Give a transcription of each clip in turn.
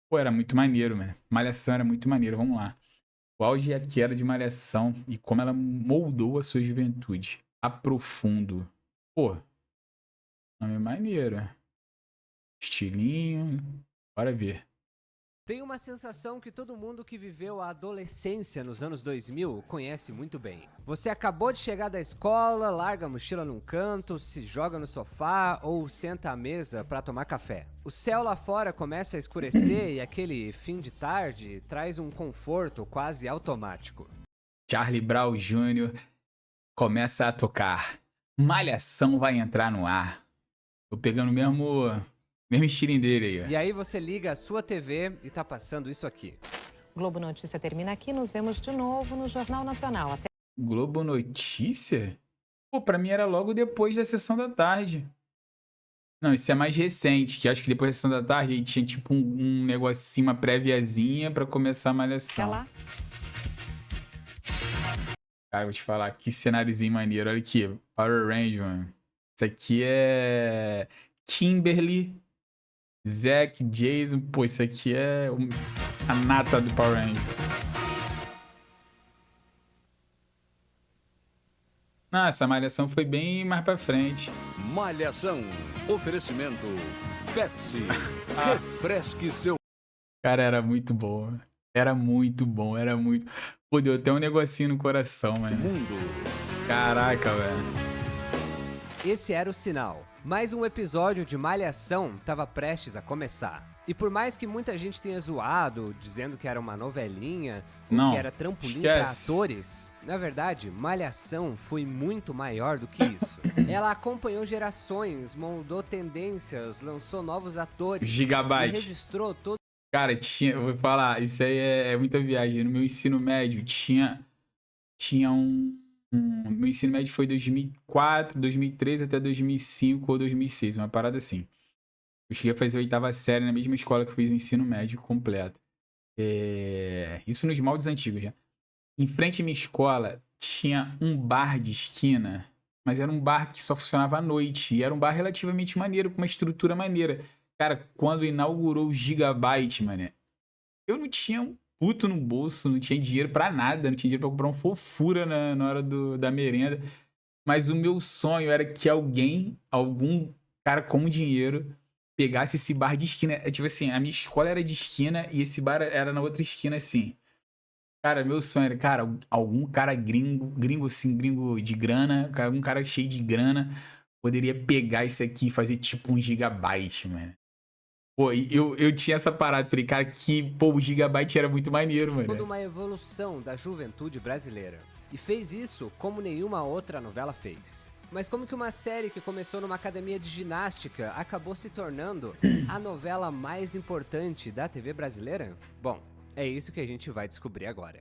Pô, era muito maneiro, mano. Malhação era muito maneiro, vamos lá. O auge aqui era de Malhação e como ela moldou a sua juventude. Aprofundo. Pô, nome maneiro. Estilinho. Bora ver. Tem uma sensação que todo mundo que viveu a adolescência nos anos 2000 conhece muito bem. Você acabou de chegar da escola, larga a mochila num canto, se joga no sofá ou senta à mesa para tomar café. O céu lá fora começa a escurecer e aquele fim de tarde traz um conforto quase automático. Charlie Brown Jr. começa a tocar. Malhação vai entrar no ar. Tô pegando o mesmo estilinho dele aí, E ó. aí você liga a sua TV e tá passando isso aqui. Globo Notícia termina aqui. Nos vemos de novo no Jornal Nacional. Até Globo Notícia? Pô, pra mim era logo depois da sessão da tarde. Não, isso é mais recente, que acho que depois da sessão da tarde aí tinha tipo um negocinho, uma préviazinha pra começar a malhação. lá. Cara, vou te falar, que cenáriozinho maneiro. Olha aqui, Power Ranger, mano. Isso aqui é Kimberly, Zack, Jason. Pô, isso aqui é a nata do Power Ranger. Não, essa malhação foi bem mais pra frente. Malhação. Oferecimento Pepsi. Refresque seu Cara, era muito bom. Era muito bom, era muito. Pô, deu até um negocinho no coração, mano. mundo. Caraca, velho. Esse era o sinal. Mais um episódio de Malhação estava prestes a começar. E por mais que muita gente tenha zoado, dizendo que era uma novelinha, ou Não, que era trampolim para esquece. atores, na verdade, Malhação foi muito maior do que isso. Ela acompanhou gerações, moldou tendências, lançou novos atores, e Gigabyte. registrou todo. Cara, eu vou falar, isso aí é muita viagem. No meu ensino médio tinha meu ensino médio foi 2004, 2003 até 2005 ou 2006, uma parada assim. Eu cheguei a fazer a oitava série na mesma escola que eu fiz o ensino médio completo. Isso nos moldes antigos já. Em frente à minha escola tinha um bar de esquina, mas era um bar que só funcionava à noite. E era um bar relativamente maneiro, com uma estrutura maneira. Cara, quando inaugurou o Gigabyte, mané, eu não tinha um puto no bolso, não tinha dinheiro pra nada, não tinha dinheiro pra comprar um fofura na hora da merenda. Mas o meu sonho era que algum cara com dinheiro, pegasse esse bar de esquina. É tipo assim, a minha escola era de esquina e esse bar era na outra esquina, assim. Cara, meu sonho era, cara, algum cara gringo assim, gringo de grana, algum cara cheio de grana, poderia pegar isso aqui e fazer tipo um gigabyte, mano. Pô, e eu tinha essa parada, falei, cara, o gigabyte era muito maneiro, Toda mano. uma evolução da juventude brasileira. E fez isso como nenhuma outra novela fez. Mas como que uma série que começou numa academia de ginástica acabou se tornando a novela mais importante da TV brasileira? Bom, é isso que a gente vai descobrir agora.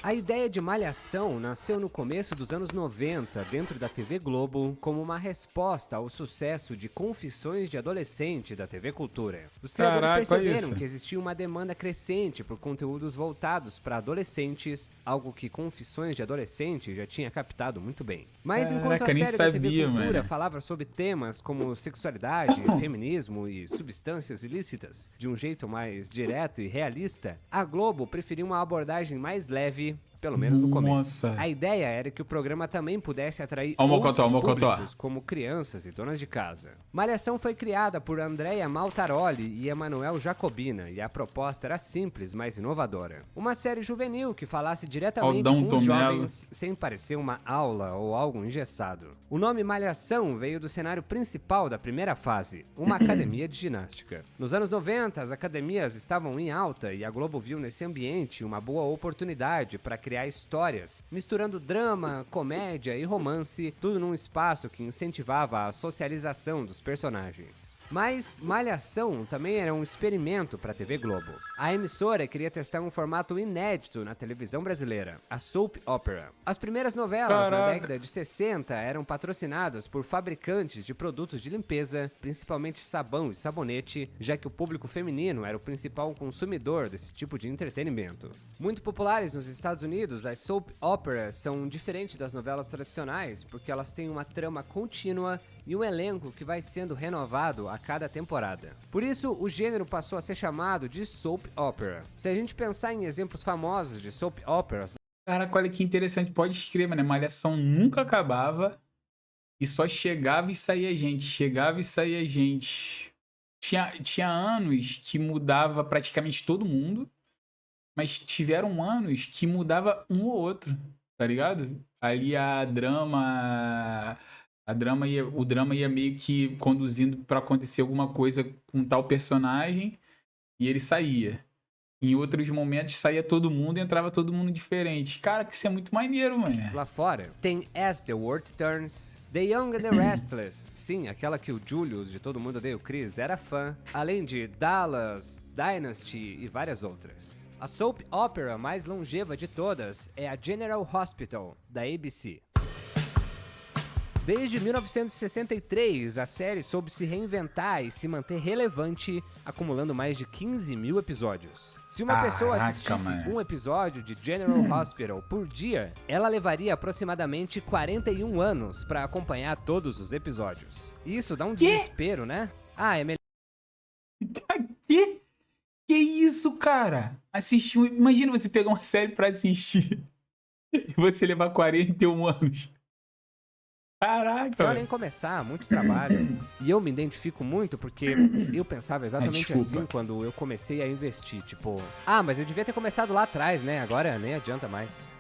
A ideia de Malhação nasceu no começo dos anos 90, dentro da TV Globo, como uma resposta ao sucesso de Confissões de Adolescente da TV Cultura. Os criadores Caraca, olha perceberam isso. que existia uma demanda crescente por conteúdos voltados para adolescentes, algo que Confissões de Adolescente já tinha captado muito bem. Mas enquanto a Caraca, nem série da TV sabia, Cultura mano. falava sobre temas como sexualidade, feminismo e substâncias ilícitas de um jeito mais direto e realista, a Globo preferiu uma abordagem mais leve, pelo menos no começo. Nossa. A ideia era que o programa também pudesse atrair Ó o Mocotó, outros ó o Mocotó. públicos, como crianças e donas de casa. Malhação foi criada por Andrea Maltaroli e Emanuel Jacobina, e a proposta era simples, mas inovadora. Uma série juvenil que falasse diretamente Aldão com os Tomelo. jovens, sem parecer uma aula ou algo engessado. O nome Malhação veio do cenário principal da primeira fase, uma academia de ginástica. Nos anos 90, as academias estavam em alta e a Globo viu nesse ambiente uma boa oportunidade para criar histórias, misturando drama, comédia e romance, tudo num espaço que incentivava a socialização dos personagens. Mas Malhação também era um experimento para a TV Globo. A emissora queria testar um formato inédito na televisão brasileira, a soap opera. As primeiras novelas na Caraca. década de 60 eram patrocinadas por fabricantes de produtos de limpeza, principalmente sabão e sabonete, já que o público feminino era o principal consumidor desse tipo de entretenimento. Muito populares nos Estados Unidos Unidos, as soap operas são diferentes das novelas tradicionais porque elas têm uma trama contínua e um elenco que vai sendo renovado a cada temporada. Por isso, o gênero passou a ser chamado de soap opera. Se a gente pensar em exemplos famosos de soap operas, Caraca, olha que interessante. Pode escrever, mano. Malhação nunca acabava e só chegava e saía gente. Chegava e saía gente. Tinha anos que mudava praticamente todo mundo, mas tiveram anos que mudava um ou outro, tá ligado? Ali o drama ia meio que conduzindo pra acontecer alguma coisa com tal personagem e ele saía. Em outros momentos saía todo mundo e entrava todo mundo diferente. Cara, que isso é muito maneiro, mano. lá fora, tem As the World Turns, The Young and the Restless, sim, aquela que o Julius, de Todo Mundo Odeia o Chris, era fã, além de Dallas, Dynasty e várias outras. A soap opera mais longeva de todas é a General Hospital, da ABC. Desde 1963, a série soube se reinventar e se manter relevante, acumulando mais de 15 mil episódios. Se uma pessoa assistisse um episódio de General Hospital por dia, ela levaria aproximadamente 41 anos para acompanhar todos os episódios. Isso dá um desespero, né? Ah, é melhor. Que isso, cara? Imagina você pegar uma série pra assistir e você levar 41 anos. Caraca! Só nem começar, muito trabalho. E eu me identifico muito porque eu pensava exatamente assim quando eu comecei a investir. Tipo, mas eu devia ter começado lá atrás, né? Agora nem adianta mais.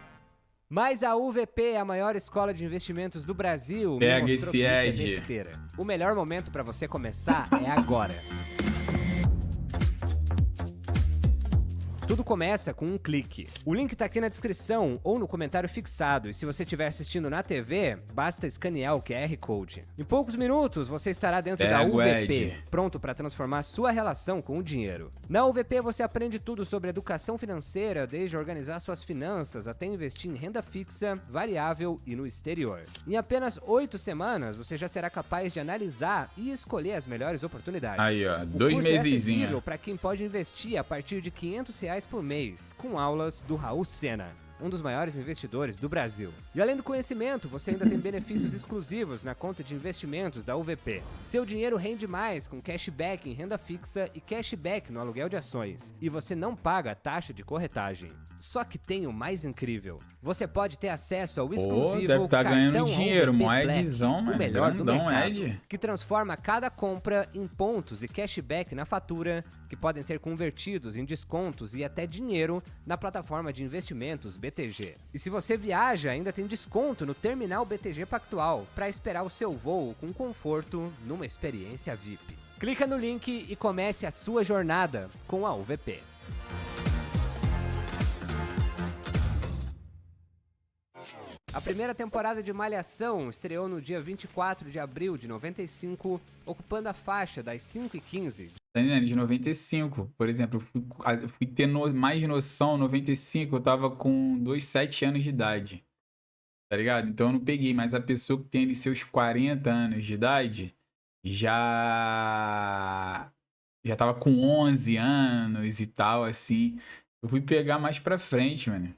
Mas a UVP, a maior escola de investimentos do Brasil, me mostrou que isso é besteira. O melhor momento pra você começar é agora. Tudo começa com um clique. O link tá aqui na descrição ou no comentário fixado, e se você estiver assistindo na TV, basta escanear o QR Code. Em poucos minutos, você estará dentro da UVP, pronto para transformar sua relação com o dinheiro. Na UVP, você aprende tudo sobre educação financeira, desde organizar suas finanças até investir em renda fixa, variável e no exterior. Em apenas 8 semanas, você já será capaz de analisar e escolher as melhores oportunidades. Aí, ó, 2 mesezinhos. É acessível para quem pode investir a partir de R$500 por mês, com aulas do Raul Sena, um dos maiores investidores do Brasil. E além do conhecimento, você ainda tem benefícios exclusivos na conta de investimentos da UVP. Seu dinheiro rende mais com cashback em renda fixa e cashback no aluguel de ações. E você não paga taxa de corretagem. Só que tem o mais incrível. Você pode ter acesso ao exclusivo deve tá ganhando dinheiro, moedzão, mano. O melhor do mercado, Ed. que transforma cada compra em pontos e cashback na fatura, que podem ser convertidos em descontos e até dinheiro na plataforma de investimentos BTG. E se você viaja, ainda tem desconto no terminal BTG Pactual para esperar o seu voo com conforto numa experiência VIP. Clica no link e comece a sua jornada com a UVP. A primeira temporada de Malhação estreou no dia 24 de abril de 95, ocupando a faixa das 5h15. De 95, por exemplo, eu fui ter mais noção, 95, eu tava com 7 anos de idade, tá ligado? Então eu não peguei, mas a pessoa que tem ali seus 40 anos de idade, já tava com 11 anos e tal, assim. Eu fui pegar mais pra frente, mano.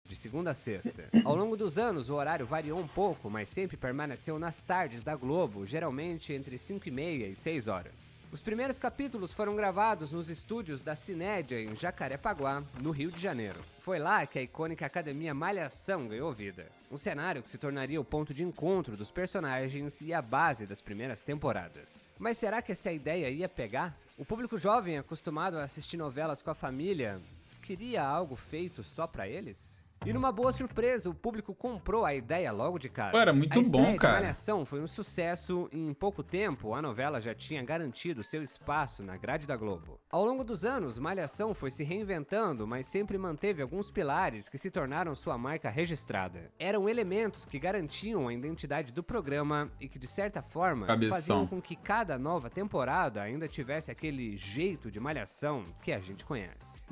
De segunda a sexta. Ao longo dos anos, o horário variou um pouco, mas sempre permaneceu nas tardes da Globo, geralmente entre 5h30 e 6 horas. Os primeiros capítulos foram gravados nos estúdios da Cinédia, em Jacarepaguá, no Rio de Janeiro. Foi lá que a icônica Academia Malhação ganhou vida. Um cenário que se tornaria o ponto de encontro dos personagens e a base das primeiras temporadas. Mas será que essa ideia ia pegar? O público jovem, acostumado a assistir novelas com a família, queria algo feito só pra eles? E numa boa surpresa, o público comprou a ideia logo de cara. Era muito bom, cara. A Malhação foi um sucesso e em pouco tempo a novela já tinha garantido seu espaço na grade da Globo. Ao longo dos anos, Malhação foi se reinventando, mas sempre manteve alguns pilares que se tornaram sua marca registrada. Eram elementos que garantiam a identidade do programa e que, de certa forma, faziam com que cada nova temporada ainda tivesse aquele jeito de Malhação que a gente conhece.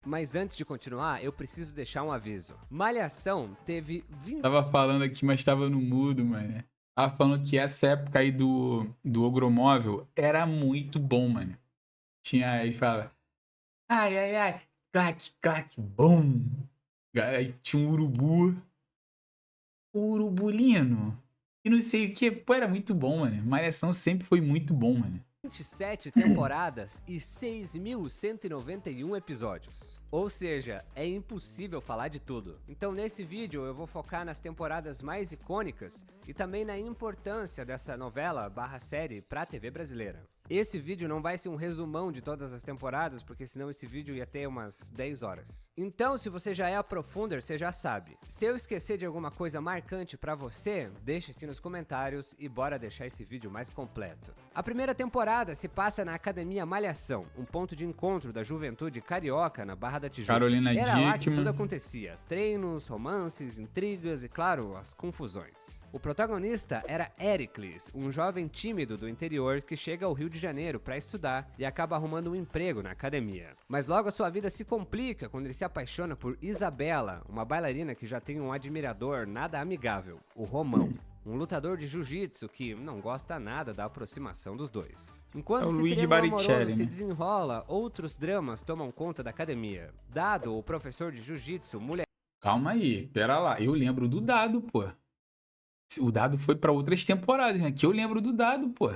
Mas antes de continuar, eu preciso deixar um aviso. Malhação teve 20... Tava falando aqui, mas tava no mudo, mano. Tava falando que essa época aí do Ogromóvel era muito bom, mano. Tinha aí, fala... Ai, ai, ai. Clac, clac, bom. Aí tinha um urubu. O urubulino. E não sei o que. Pô, era muito bom, mano. Malhação sempre foi muito bom, mano. 27 temporadas e 6.191 episódios. Ou seja, é impossível falar de tudo. Então nesse vídeo eu vou focar nas temporadas mais icônicas e também na importância dessa novela / série pra TV brasileira. Esse vídeo não vai ser um resumão de todas as temporadas, porque senão esse vídeo ia ter umas 10 horas. Então, se você já é aprofunder, você já sabe. Se eu esquecer de alguma coisa marcante pra você, deixa aqui nos comentários e bora deixar esse vídeo mais completo. A primeira temporada se passa na Academia Malhação, um ponto de encontro da juventude carioca na Barra da Tijuca. Carolina Era lá que Dickman. tudo acontecia. Treinos, romances, intrigas e, claro, as confusões. O protagonista era Éricles, um jovem tímido do interior que chega ao Rio de Janeiro para estudar e acaba arrumando um emprego na academia. Mas logo a sua vida se complica quando ele se apaixona por Isabela, uma bailarina que já tem um admirador nada amigável, o Romão. Um lutador de jiu-jitsu que não gosta nada da aproximação dos dois. Enquanto É o esse Luigi triângulo amoroso Baricelli, se né? desenrola, outros dramas tomam conta da academia. Dado, o professor de jiu-jitsu, Calma aí, pera lá. Eu lembro do Dado, pô. O Dado foi pra outras temporadas, né? Que eu lembro do Dado, pô.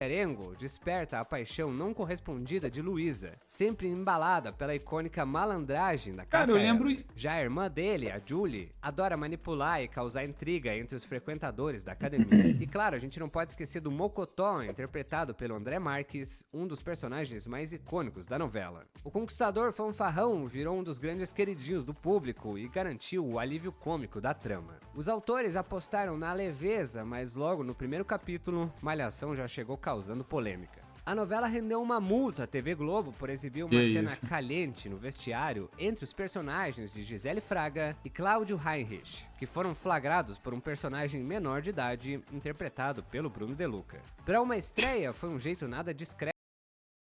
mulherengo, desperta a paixão não correspondida de Luísa, sempre embalada pela icônica malandragem da Cara, caça. eu lembro... Já a irmã dele, a Julie, adora manipular e causar intriga entre os frequentadores da academia. E claro, a gente não pode esquecer do Mocotó, interpretado pelo André Marques, um dos personagens mais icônicos da novela. O conquistador fanfarrão virou um dos grandes queridinhos do público e garantiu o alívio cômico da trama. Os autores apostaram na leveza, mas logo no primeiro capítulo, Malhação já chegou causando polêmica. A novela rendeu uma multa à TV Globo por exibir uma cena caliente no vestiário entre os personagens de Gisele Fraga e Cláudio Heinrich, que foram flagrados por um personagem menor de idade interpretado pelo Bruno De Luca. Para uma estreia, foi um jeito nada discreto.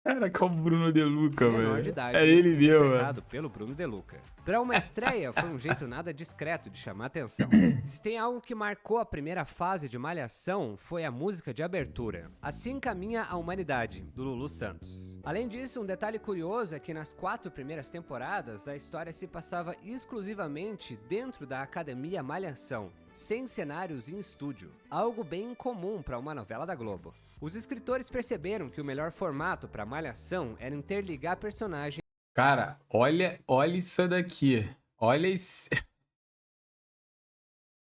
Era com o Bruno De Luca, Menor de velho. idade, É ele mesmo, mano. interpretado pelo Bruno De Luca. Pra uma estreia, foi um jeito nada discreto de chamar atenção. Se tem algo que marcou a primeira fase de Malhação, foi a música de abertura. Assim caminha a humanidade, do Lulu Santos. Além disso, um detalhe curioso é que nas 4 primeiras temporadas, a história se passava exclusivamente dentro da Academia Malhação, sem cenários em estúdio, algo bem incomum para uma novela da Globo. Os escritores perceberam que o melhor formato para Malhação era interligar personagens. Cara, olha isso daqui. Olha esse...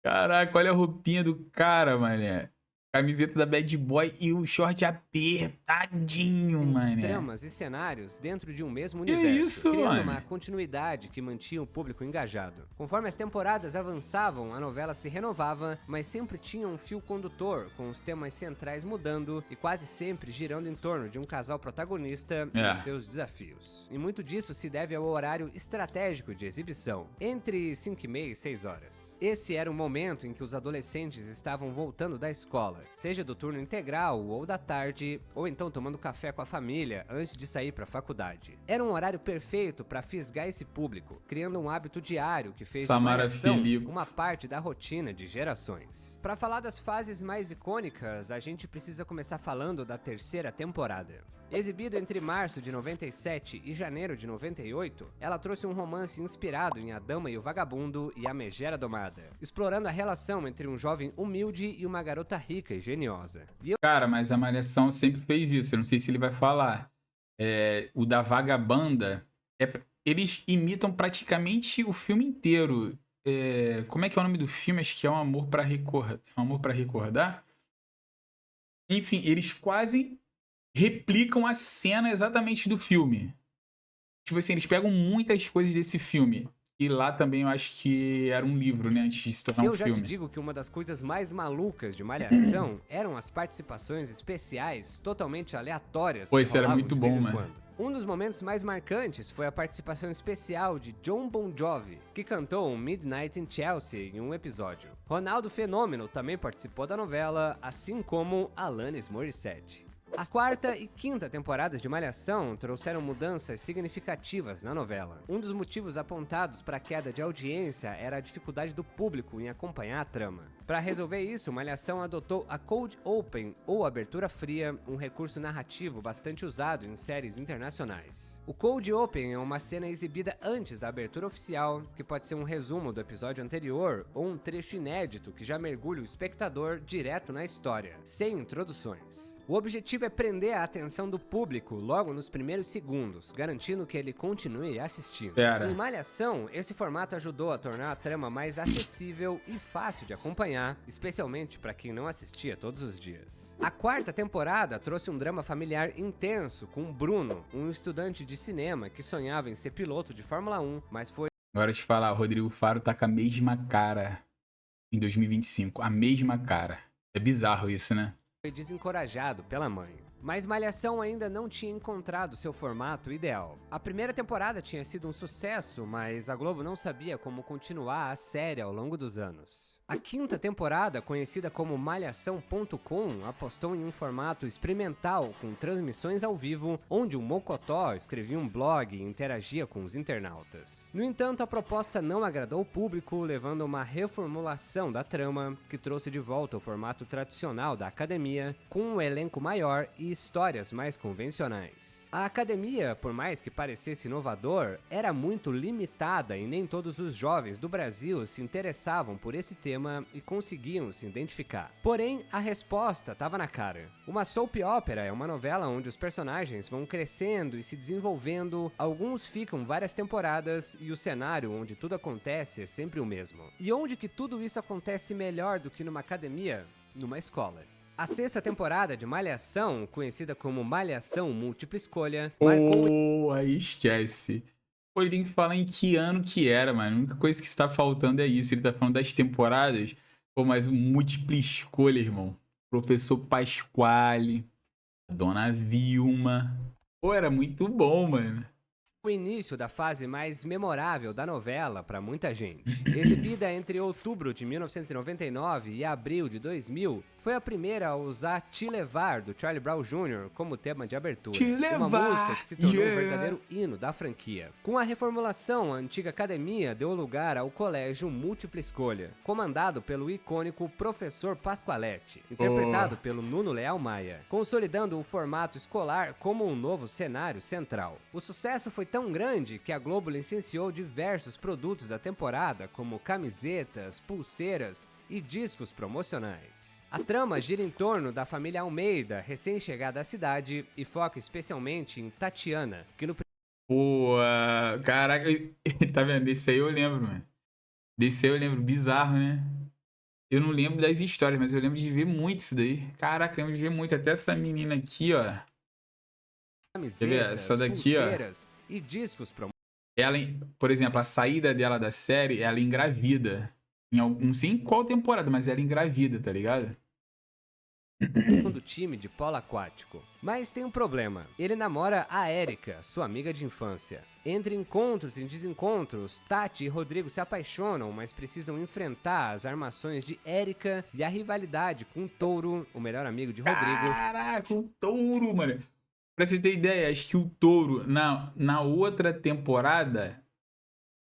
Caraca, olha a roupinha do cara, mané. Camiseta da Bad Boy e o short apertadinho, mané. Tramas e cenários dentro de um mesmo Que universo, isso, criando mano? uma continuidade que mantinha o público engajado. Conforme as temporadas avançavam, a novela se renovava, mas sempre tinha um fio condutor, com os temas centrais mudando e quase sempre girando em torno de um casal protagonista e os seus desafios. E muito disso se deve ao horário estratégico de exibição, entre 5h30 e 6 horas. Esse era o momento em que os adolescentes estavam voltando da escola, seja do turno integral ou da tarde, ou então tomando café com a família antes de sair para a faculdade. Era um horário perfeito para fisgar esse público, criando um hábito diário que fez de Samara Malhação Filipe. uma parte da rotina de gerações. Para falar das fases mais icônicas, a gente precisa começar falando da terceira temporada. Exibido entre março de 97 e janeiro de 98, ela trouxe um romance inspirado em A Dama e o Vagabundo e A Megera Domada, explorando a relação entre um jovem humilde e uma garota rica e geniosa. Cara, mas a Malhação sempre fez isso. Eu não sei se ele vai falar. O da Vagabanda, eles imitam praticamente o filme inteiro. Como é que é o nome do filme? Acho que é Um Amor pra Recordar. Um Amor pra Recordar? Enfim, eles quase replicam a cena exatamente do filme. Tipo assim, eles pegam muitas coisas desse filme. E lá também eu acho que era um livro, né? Antes de se tornar um Eu já filme. te digo que uma das coisas mais malucas de Malhação eram as participações especiais totalmente aleatórias. Pô, que isso era rolavam muito de vez bom, em mano. quando. Um dos momentos mais marcantes foi a participação especial de John Bon Jovi, que cantou Midnight in Chelsea em um episódio. Ronaldo Fenômeno também participou da novela, assim como Alanis Morissette. A quarta e quinta temporadas de Malhação trouxeram mudanças significativas na novela. Um dos motivos apontados para a queda de audiência era a dificuldade do público em acompanhar a trama. Para resolver isso, Malhação adotou a Cold Open, ou abertura fria, um recurso narrativo bastante usado em séries internacionais. O Cold Open é uma cena exibida antes da abertura oficial, que pode ser um resumo do episódio anterior ou um trecho inédito que já mergulha o espectador direto na história, sem introduções. O objetivo é prender a atenção do público logo nos primeiros segundos, garantindo que ele continue assistindo. Em Malhação, esse formato ajudou a tornar a trama mais acessível e fácil de acompanhar, especialmente para quem não assistia todos os dias. A quarta temporada trouxe um drama familiar intenso com Bruno, um estudante de cinema que sonhava em ser piloto de Fórmula 1, mas foi... Agora te falar, o Rodrigo Faro tá com a mesma cara em 2025, a mesma cara. É bizarro isso, né? Foi desencorajado pela mãe. Mas Malhação ainda não tinha encontrado seu formato ideal. A primeira temporada tinha sido um sucesso, mas a Globo não sabia como continuar a série ao longo dos anos. A quinta temporada, conhecida como Malhação.com, apostou em um formato experimental com transmissões ao vivo, onde o Mocotó escrevia um blog e interagia com os internautas. No entanto, a proposta não agradou o público, levando a uma reformulação da trama, que trouxe de volta o formato tradicional da academia, com um elenco maior e histórias mais convencionais. A academia, por mais que parecesse inovador, era muito limitada e nem todos os jovens do Brasil se interessavam por esse tema e conseguiam se identificar. Porém, a resposta estava na cara. Uma soap opera é uma novela onde os personagens vão crescendo e se desenvolvendo, alguns ficam várias temporadas e o cenário onde tudo acontece é sempre o mesmo. E onde que tudo isso acontece melhor do que numa academia? Numa escola. A sexta temporada de Malhação, conhecida como Malhação Múltipla Escolha, marcou... Aí esquece. Pô, ele tem que falar em que ano que era, mano. A única coisa que está faltando é isso. Ele tá falando das temporadas. Pô, mas um múltipla escolha, irmão. Professor Pasquale, Dona Vilma. Pô, era muito bom, mano. O início da fase mais memorável da novela para muita gente. Exibida entre outubro de 1999 e abril de 2000, foi a primeira a usar Te Levar, do Charlie Brown Jr., como tema de abertura. Uma música que se tornou um verdadeiro hino da franquia. Com a reformulação, a antiga academia deu lugar ao Colégio Múltipla Escolha, comandado pelo icônico Professor Pasqualetti, interpretado pelo Nuno Leal Maia, consolidando o formato escolar como um novo cenário central. O sucesso foi tão grande que a Globo licenciou diversos produtos da temporada, como camisetas, pulseiras e discos promocionais. A trama gira em torno da família Almeida, recém-chegada à cidade, e foca especialmente em Tatiana, que no... Pô, caraca, tá vendo? Desse aí eu lembro, mano. Desse aí eu lembro, bizarro, né? Eu não lembro das histórias, mas eu lembro de ver muito isso daí. Caraca, eu lembro de ver muito. Até essa menina aqui, ó. Camisetas, essa daqui, pulseiras e discos promocionais. Ela, por exemplo, a saída dela da série, ela engravida. Não sei em qual temporada, mas ela engravida, tá ligado? Do time de polo aquático. Mas tem um problema. Ele namora a Érica, sua amiga de infância. Entre encontros e desencontros, Tati e Rodrigo se apaixonam, mas precisam enfrentar as armações de Érica e a rivalidade com Touro, o melhor amigo de Rodrigo. Caraca, o Touro, mano. Pra você ter ideia, acho que o Touro, na outra temporada,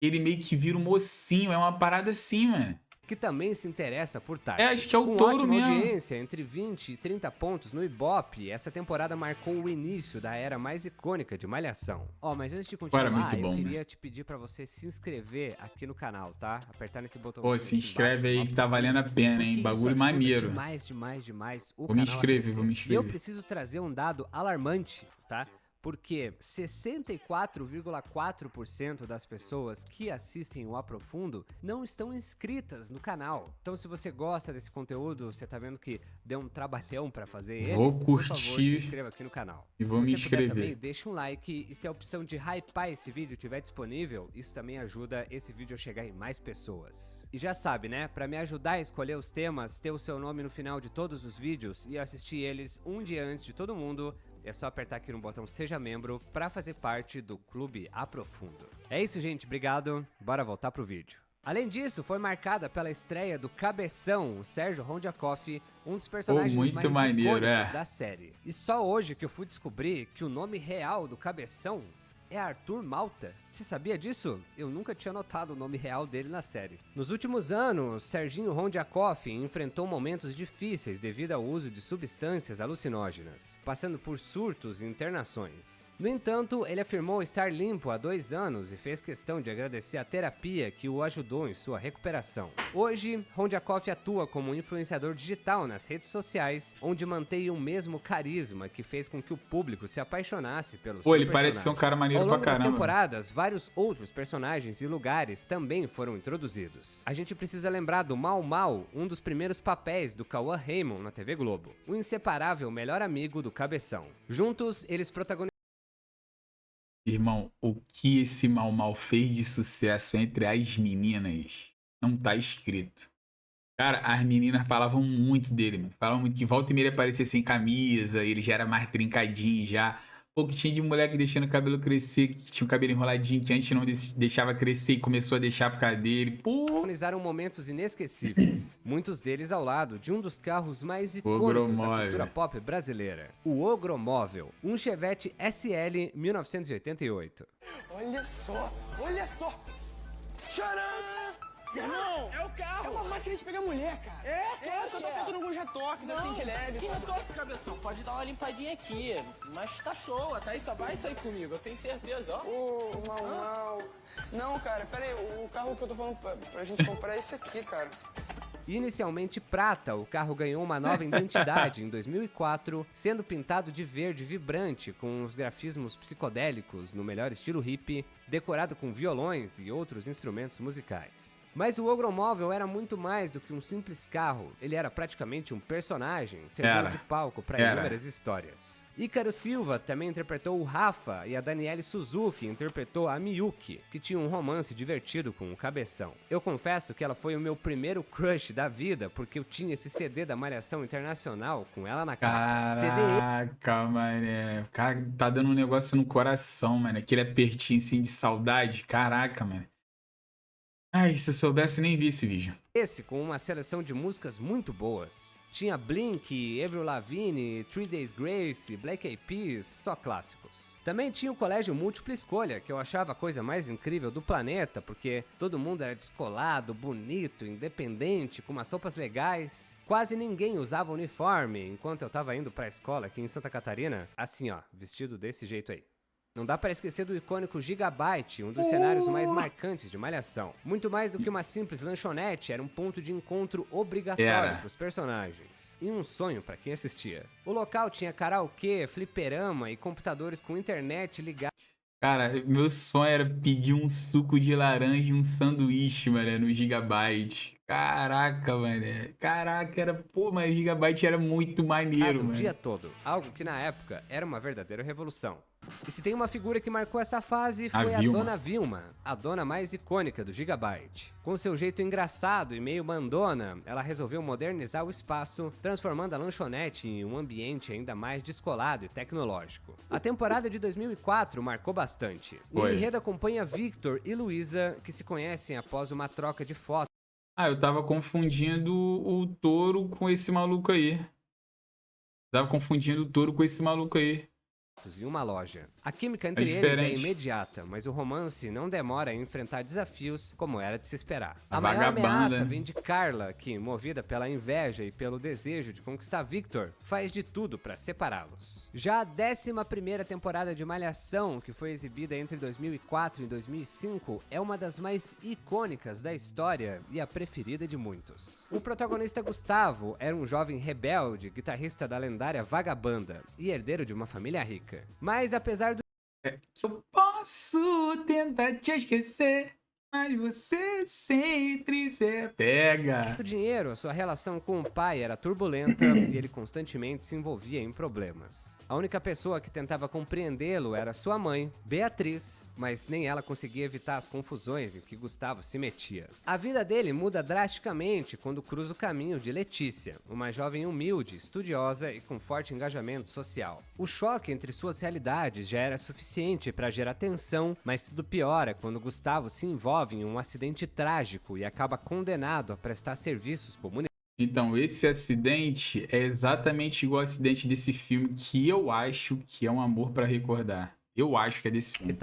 ele meio que vira um mocinho. É uma parada assim, mano. Que também se interessa por Tati. Acho que é o Com Touro ótima mesmo. audiência, entre 20 e 30 pontos no Ibope, essa temporada marcou o início da era mais icônica de Malhação. Mas antes de continuar, Era muito bom, eu queria te pedir pra você se inscrever aqui no canal, tá? Apertar nesse botão. Pô, se inscreve aí que tá valendo a pena, hein? Bagulho maneiro. Demais o Vou me canal a inscrever, crescer. vou me E eu inscrever. preciso trazer um dado alarmante, tá? Porque 64,4% das pessoas que assistem o Aprofundo não estão inscritas no canal. Então, se você gosta desse conteúdo, você tá vendo que deu um trabalhão pra fazer ele, Vou por favor, curtir se inscreva aqui no canal. e vou me Se você puder inscrever. também, deixa um like, e se a opção de hypar esse vídeo estiver disponível, isso também ajuda esse vídeo a chegar em mais pessoas. E já sabe, né? Pra me ajudar a escolher os temas, ter o seu nome no final de todos os vídeos e assistir eles um dia antes de todo mundo, é só apertar aqui no botão Seja Membro para fazer parte do Clube Aprofundo. É isso, gente. Obrigado. Bora voltar pro vídeo. Além disso, foi marcada pela estreia do Cabeção, o Sérgio Rondiakoff, um dos personagens muito mais maneiro, icônicos da série. E só hoje que eu fui descobrir que o nome real do Cabeção é Arthur Malta. Você sabia disso? Eu nunca tinha notado o nome real dele na série. Nos últimos anos, Serginho Rondiakoff enfrentou momentos difíceis devido ao uso de substâncias alucinógenas, passando por surtos e internações. No entanto, ele afirmou estar limpo há 2 anos e fez questão de agradecer a terapia que o ajudou em sua recuperação. Hoje, Rondiakoff atua como influenciador digital nas redes sociais, onde mantém o mesmo carisma que fez com que o público se apaixonasse pelo seu Pô, ele personagem. parece ser um cara maneiro Ao pra longo das caramba. temporadas, vários outros personagens e lugares também foram introduzidos. A gente precisa lembrar do Mau Mau, um dos primeiros papéis do Cauã Raymond na TV Globo, o inseparável melhor amigo do Cabeção. Juntos, eles protagonizaram Irmão, o que esse Mau Mau fez de sucesso entre as meninas não tá escrito. Cara, as meninas falavam muito dele, mano. Falavam muito que volta e meia ele aparecia sem camisa, ele já era mais trincadinho já. Pô, que tinha de moleque deixando o cabelo crescer, que tinha o cabelo enroladinho, que antes não deixava crescer e começou a deixar por causa dele. Pô, momentos inesquecíveis, muitos deles ao lado de um dos carros mais icônicos da cultura pop brasileira, o Ogromóvel, um Chevette SL 1988. Olha só, olha só! Tcharam! Irmão, é o carro! É uma máquina de pegar mulher, cara! Só tá faltando alguns retoques assim de leve. Que retoque, cabeção? Pode dar uma limpadinha aqui, mas tá show, a Thaís só vai sair comigo, eu tenho certeza, ó. Ô, Mau. Não, cara, pera aí, o carro que eu tô falando pra gente comprar é esse aqui, cara. Inicialmente prata, o carro ganhou uma nova identidade em 2004, sendo pintado de verde vibrante com os grafismos psicodélicos no melhor estilo hippie, decorado com violões e outros instrumentos musicais. Mas o Ogromóvel era muito mais do que um simples carro, ele era praticamente um personagem, servindo de palco para inúmeras histórias. Ícaro Silva também interpretou o Rafa e a Daniele Suzuki interpretou a Miyuki, que tinha um romance divertido com o Cabeção. Eu confesso que ela foi o meu primeiro crush da vida, porque eu tinha esse CD da Malhação Internacional com ela na capa. caraca, mané. Cara, tá dando um negócio no coração, mano. Aquele apertinho assim de saudade. Caraca, mano. Ai, se eu soubesse, nem vi esse vídeo. Esse com uma seleção de músicas muito boas. Tinha Blink, Avril Lavigne, 3 Days Grace, Black Eyed Peas, só clássicos. Também tinha o Colégio Múltipla Escolha, que eu achava a coisa mais incrível do planeta, porque todo mundo era descolado, bonito, independente, com umas roupas legais. Quase ninguém usava uniforme, enquanto eu tava indo pra escola aqui em Santa Catarina, assim ó, vestido desse jeito aí. Não dá para esquecer do icônico Gigabyte, um dos cenários mais marcantes de Malhação. Muito mais do que uma simples lanchonete, era um ponto de encontro obrigatório para os personagens. E um sonho para quem assistia. O local tinha karaokê, fliperama e computadores com internet ligada. Cara, meu sonho era pedir um suco de laranja e um sanduíche, mano, no Gigabyte. Caraca, mano. Caraca, era... Pô, mas o Gigabyte era muito maneiro, mano. O dia todo. Algo que na época era uma verdadeira revolução. E se tem uma figura que marcou essa fase, foi a Dona Vilma, a dona mais icônica do Gigabyte. Com seu jeito engraçado e meio mandona, ela resolveu modernizar o espaço, transformando a lanchonete em um ambiente ainda mais descolado e tecnológico. A temporada de 2004 marcou bastante. O enredo acompanha Victor e Luísa, que se conhecem após uma troca de fotos. Ah, eu tava confundindo o touro com esse maluco aí. Em uma loja. A química entre eles é imediata, mas o romance não demora a enfrentar desafios como era de se esperar. A maior ameaça vem de Carla, que, movida pela inveja e pelo desejo de conquistar Victor, faz de tudo para separá-los. Já a 11ª temporada de Malhação, que foi exibida entre 2004 e 2005, é uma das mais icônicas da história e a preferida de muitos. O protagonista Gustavo era um jovem rebelde, guitarrista da lendária Vagabanda e herdeiro de uma família rica. Mas apesar do... Eu posso tentar te esquecer, mas você sempre se pega. O dinheiro, a sua relação com o pai era turbulenta e ele constantemente se envolvia em problemas. A única pessoa que tentava compreendê-lo era sua mãe, Beatriz, mas nem ela conseguia evitar as confusões em que Gustavo se metia. A vida dele muda drasticamente quando cruza o caminho de Letícia, uma jovem humilde, estudiosa e com forte engajamento social. O choque entre suas realidades já era suficiente para gerar tensão, mas tudo piora quando Gustavo se envolve envolve um acidente trágico e acaba condenado a prestar serviços comunitários. Então, esse acidente é exatamente igual ao acidente desse filme que eu acho que é Um Amor pra Recordar. Eu acho que é desse filme.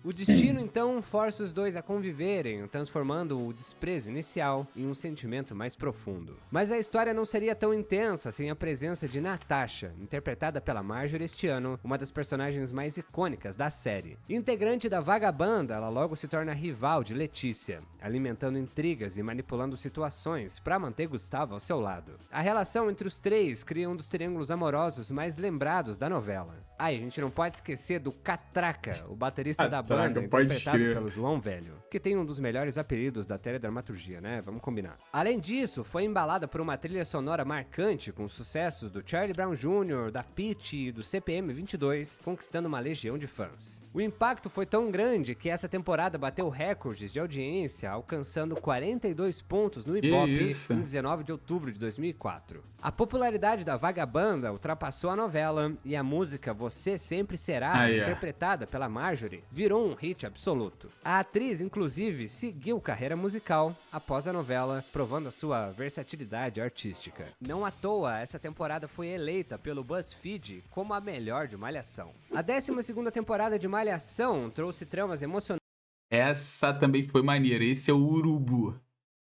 O destino, então, força os dois a conviverem, transformando o desprezo inicial em um sentimento mais profundo. Mas a história não seria tão intensa sem a presença de Natasha, interpretada pela Marjorie este ano, uma das personagens mais icônicas da série. Integrante da Vagabanda, ela logo se torna rival de Letícia, alimentando intrigas e manipulando situações para manter Gustavo ao seu lado. A relação entre os três cria um dos triângulos amorosos mais lembrados da novela. A gente não pode esquecer do Catraca, o baterista da banda, interpretado pelo João Velho, que tem um dos melhores apelidos da teledramaturgia, né? Vamos combinar. Além disso, foi embalada por uma trilha sonora marcante com sucessos do Charlie Brown Jr., da Pitty e do CPM 22, conquistando uma legião de fãs. O impacto foi tão grande que essa temporada bateu recordes de audiência, alcançando 42 pontos no Ibope em 19 de outubro de 2004. A popularidade da Vagabanda ultrapassou a novela e a música Você Sempre Será, interpretada pela Marjorie, virou um hit absoluto. A atriz, inclusive, seguiu carreira musical após a novela, provando a sua versatilidade artística. Não à toa, essa temporada foi eleita pelo BuzzFeed como a melhor de Malhação. A 12ª temporada de Malhação trouxe tramas emocionantes. Essa também foi maneira. Esse é o Urubu.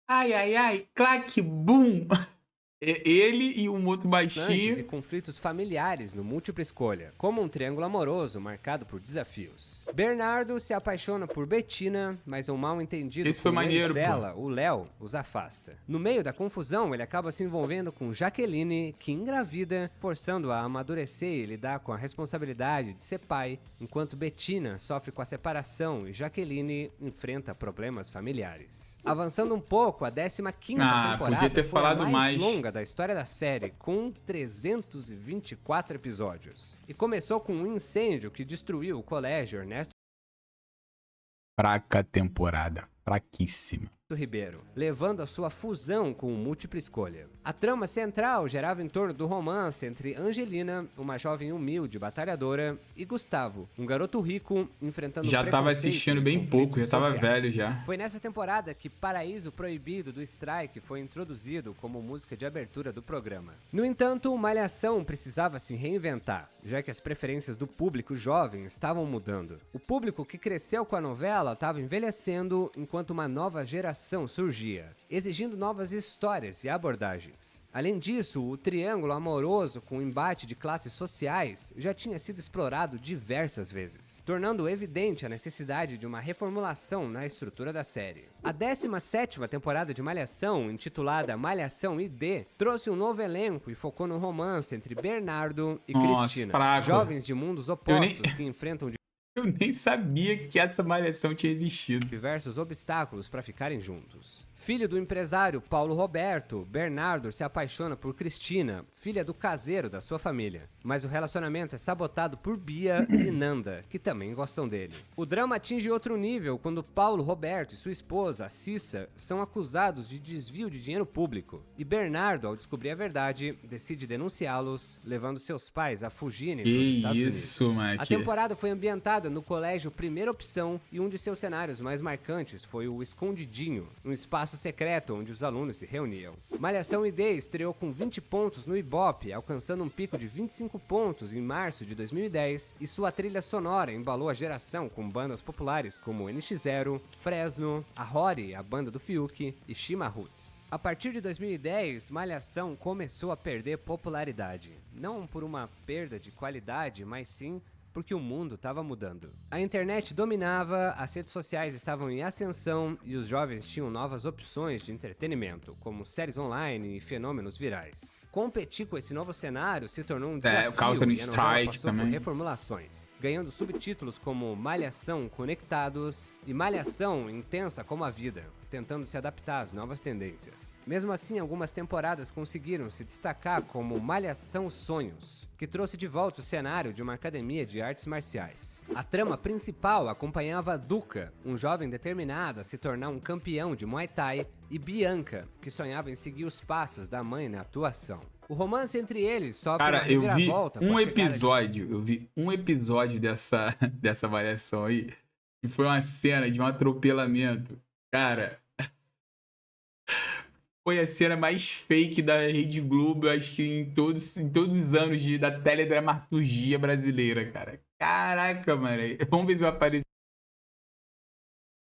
Ai, ai, ai, claque, bum! Ele e um outro baixinho. E conflitos familiares no múltipla escolha, como um triângulo amoroso marcado por desafios. Bernardo se apaixona por Bettina, mas um mal entendido Esse foi maneiro, dela, o Léo, os afasta. No meio da confusão, ele acaba se envolvendo com Jaqueline, que engravida, forçando-a a amadurecer e lidar com a responsabilidade de ser pai, enquanto Bettina sofre com a separação e Jaqueline enfrenta problemas familiares. Avançando um pouco, a 15ª temporada podia ter foi falado a mais mais. longa da história da série, com 324 episódios. E começou com um incêndio que destruiu o colégio Ernesto Fraca temporada. Fraquíssima. Ribeiro, levando a sua fusão com o múltipla escolha. A trama central gerava em torno do romance entre Angelina, uma jovem humilde batalhadora, e Gustavo, um garoto rico enfrentando Já tava assistindo bem pouco, já tava velho já. Foi nessa temporada que Paraíso Proibido do Strike foi introduzido como música de abertura do programa. No entanto, Malhação precisava se reinventar, já que as preferências do público jovem estavam mudando. O público que cresceu com a novela estava envelhecendo, enquanto uma nova geração surgia, exigindo novas histórias e abordagens. Além disso, o triângulo amoroso com o embate de classes sociais já tinha sido explorado diversas vezes, tornando evidente a necessidade de uma reformulação na estrutura da série. A 17ª temporada de Malhação, intitulada Malhação ID, trouxe um novo elenco e focou no romance entre Bernardo e Cristina, jovens de mundos opostos que enfrentam Eu nem sabia que essa Malhação tinha existido. diversos obstáculos para ficarem juntos. Filho do empresário Paulo Roberto, Bernardo se apaixona por Cristina, filha do caseiro da sua família. Mas o relacionamento é sabotado por Bia e Nanda, que também gostam dele. O drama atinge outro nível quando Paulo Roberto e sua esposa, Cissa, são acusados de desvio de dinheiro público. E Bernardo, ao descobrir a verdade, decide denunciá-los, levando seus pais a fugirem para os Estados Unidos. A temporada foi ambientada no colégio Primeira Opção e um de seus cenários mais marcantes foi o Escondidinho, um espaço secreto onde os alunos se reuniam. Malhação ID estreou com 20 pontos no Ibope, alcançando um pico de 25 pontos em março de 2010, e sua trilha sonora embalou a geração com bandas populares como NX0, Fresno, a Rory, a banda do Fiuk, e Shima Roots. A partir de 2010, Malhação começou a perder popularidade, não por uma perda de qualidade, mas sim porque o mundo estava mudando. A internet dominava, as redes sociais estavam em ascensão e os jovens tinham novas opções de entretenimento, como séries online e fenômenos virais. Competir com esse novo cenário se tornou um desafio o Counter e a novela Strike passou também. por reformulações, ganhando subtítulos como Malhação Conectados e Malhação Intensa como a Vida, tentando se adaptar às novas tendências. Mesmo assim, algumas temporadas conseguiram se destacar como Malhação Sonhos, que trouxe de volta o cenário de uma academia de artes marciais. A trama principal acompanhava Duca, um jovem determinado a se tornar um campeão de Muay Thai, e Bianca, que sonhava em seguir os passos da mãe na atuação. O romance entre eles sofre uma reviravolta. Eu vi um episódio dessa Malhação aí, que foi uma cena de um atropelamento. Cara, foi a cena mais fake da Rede Globo, eu acho que em todos os anos da teledramaturgia brasileira, cara. Caraca, mano. Vamos ver se eu apareço.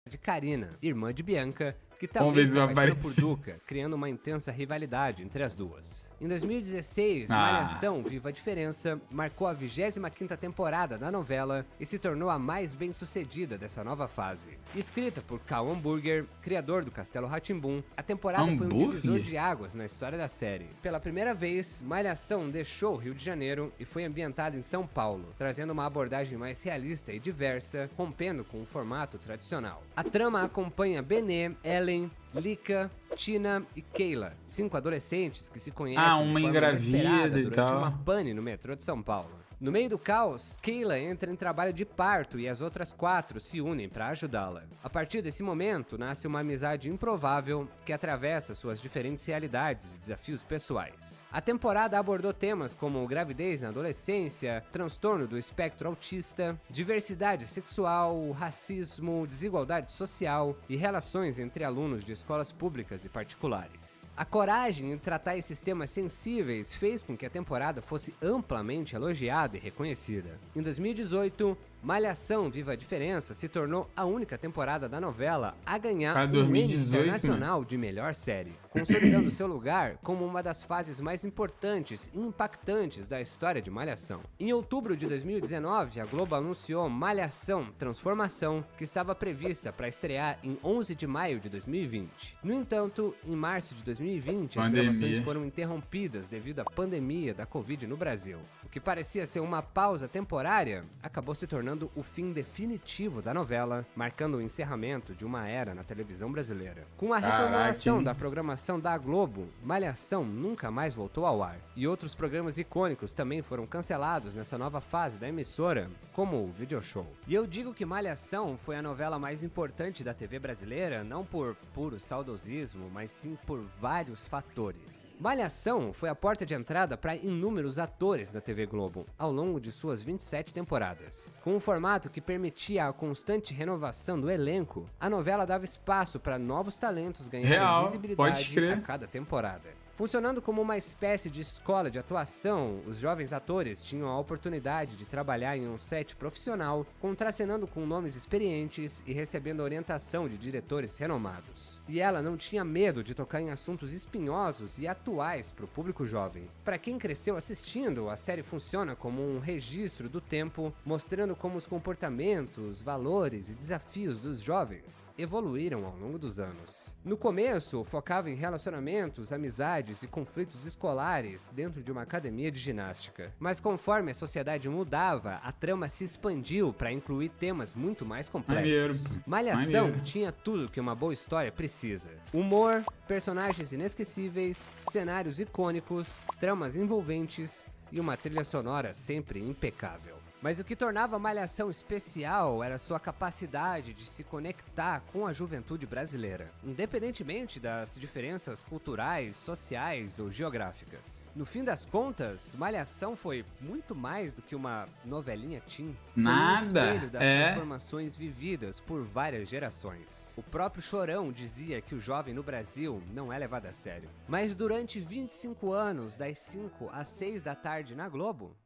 De Karina, irmã de Bianca, que Vamos também ver se se vai apaixona por aparecer. Duca, criando uma intensa rivalidade entre as duas. Em 2016, Ah. Malhação Viva a Diferença marcou a 25ª temporada da novela e se tornou a mais bem-sucedida dessa nova fase. Escrita por Cal Hamburger, criador do Castelo Rá-Tim-Bum, a temporada foi um Hambúrguer? divisor de águas na história da série. Pela primeira vez, Malhação deixou o Rio de Janeiro e foi ambientada em São Paulo, trazendo uma abordagem mais realista e diversa, rompendo com o formato tradicional. A trama acompanha Benê, Ellen, Lika, Tina e Keila, 5 adolescentes que se conhecem Ah, de uma forma engravida inesperada e durante tal. uma pane no metrô de São Paulo. No meio do caos, Keila entra em trabalho de parto e as outras 4 se unem para ajudá-la. A partir desse momento, nasce uma amizade improvável que atravessa suas diferentes realidades e desafios pessoais. A temporada abordou temas como gravidez na adolescência, transtorno do espectro autista, diversidade sexual, racismo, desigualdade social e relações entre alunos de escolas públicas e particulares. A coragem em tratar esses temas sensíveis fez com que a temporada fosse amplamente elogiada e reconhecida. Em 2018, Malhação Viva a Diferença se tornou a única temporada da novela a ganhar Pra o Emmy 2018, Internacional de Melhor Série, consolidando seu lugar como uma das fases mais importantes e impactantes da história de Malhação. Em outubro de 2019, a Globo anunciou Malhação Transformação, que estava prevista para estrear em 11 de maio de 2020. No entanto, em março de 2020, as Pandemia. gravações foram interrompidas devido à pandemia da Covid no Brasil. O que parecia ser uma pausa temporária acabou se tornando o fim definitivo da novela, marcando o encerramento de uma era na televisão brasileira. Com a Caraca, reformulação hein? da programação da Globo, Malhação nunca mais voltou ao ar, e outros programas icônicos também foram cancelados nessa nova fase da emissora, como o Video Show. E eu digo que Malhação foi a novela mais importante da TV brasileira, não por puro saudosismo, mas sim por vários fatores. Malhação foi a porta de entrada para inúmeros atores da TV Globo, ao longo de suas 27 temporadas. Com um formato que permitia a constante renovação do elenco, a novela dava espaço para novos talentos ganharem Real, pode visibilidade crer. a cada temporada. Funcionando como uma espécie de escola de atuação, os jovens atores tinham a oportunidade de trabalhar em um set profissional, contracenando com nomes experientes e recebendo orientação de diretores renomados. E ela não tinha medo de tocar em assuntos espinhosos e atuais para o público jovem. Para quem cresceu assistindo, a série funciona como um registro do tempo, mostrando como os comportamentos, valores e desafios dos jovens evoluíram ao longo dos anos. No começo, focava em relacionamentos, amizades e conflitos escolares dentro de uma academia de ginástica. Mas conforme a sociedade mudava, a trama se expandiu para incluir temas muito mais Maneiro, complexos. pô. Malhação Maneiro. tinha tudo que uma boa história precisa. Humor, personagens inesquecíveis, cenários icônicos, tramas envolventes e uma trilha sonora sempre impecável. Mas o que tornava Malhação especial era sua capacidade de se conectar com a juventude brasileira, independentemente das diferenças culturais, sociais ou geográficas. No fim das contas, Malhação foi muito mais do que uma novelinha teen. Foi Nada, um espelho das é. transformações vividas por várias gerações. O próprio Chorão dizia que o jovem no Brasil não é levado a sério. Mas durante 25 anos, das 5 às 6 da tarde na Globo,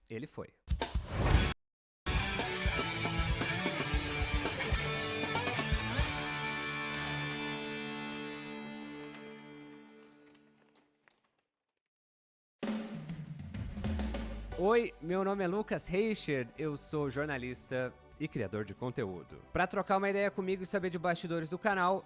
ele foi. Oi, meu nome é Lucas Reichert, eu sou jornalista e criador de conteúdo. Para trocar uma ideia comigo e saber de bastidores do canal,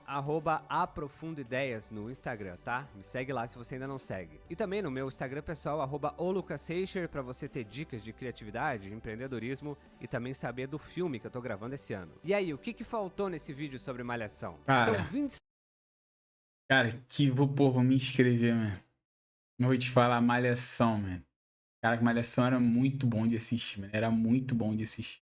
@aprofundoideias no Instagram, tá? Me segue lá se você ainda não segue. E também no meu Instagram pessoal, @lucasreichert, para você ter dicas de criatividade, empreendedorismo e também saber do filme que eu tô gravando esse ano. E aí, o que faltou nesse vídeo sobre Malhação? Cara. São 20 Cara, vou me inscrever, mano. Não vou te falar, Malhação, mano. Cara, Malhação era muito bom de assistir, mano. Era muito bom de assistir.